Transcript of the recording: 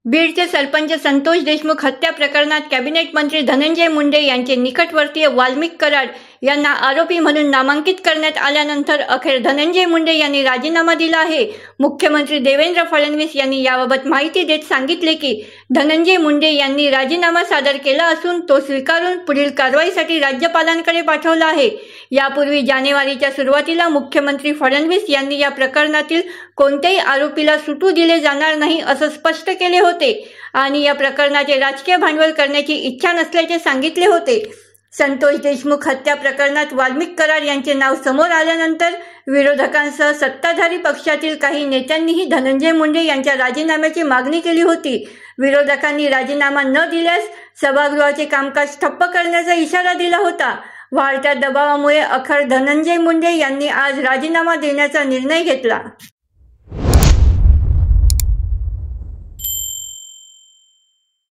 बीडचे सरपंच संतोष देशमुख हत्या प्रकरणात कॅबिनेट मंत्री धनंजय मुंडे यांचे निकटवर्तीय वाल्मिक कराड यांना आरोपी म्हणून नामांकित करण्यात आल्यानंतर अखेर धनंजय मुंडे यांनी राजीनामा दिला आहे। मुख्यमंत्री देवेंद्र फडणवीस यांनी याबाबत माहिती देत सांगितले की धनंजय मुंडे यांनी राजीनामा सादर केला असून तो स्वीकारून पुढील कारवाईसाठी राज्यपालांकडे पाठवला आहे। यापूर्वी जानेवारीच्या सुरुवातीला मुख्यमंत्री फडणवीस यांनी या प्रकरणातील कोणत्याही आरोपीला सुटू दिले जाणार नाही असं स्पष्ट केले होते आणि या प्रकरणाचे राजकीय भांडवल करण्याची इच्छा नसल्याचे सांगितले होते। संतोष देशमुख हत्या प्रकरणात वाल्मिक कराड यांचे नाव समोर आल्यानंतर विरोधकांसह सत्ताधारी पक्षातील काही नेत्यांनीही धनंजय मुंडे यांच्या राजीनाम्याची मागणी केली होती। विरोधकांनी राजीनामा न दिल्यास सभागृहाचे कामकाज ठप्प करण्याचा इशारा दिला होता। वाढत्या दबावामुळे अखेर धनंजय मुंडे यांनी आज राजीनामा देण्याचा निर्णय घेतला।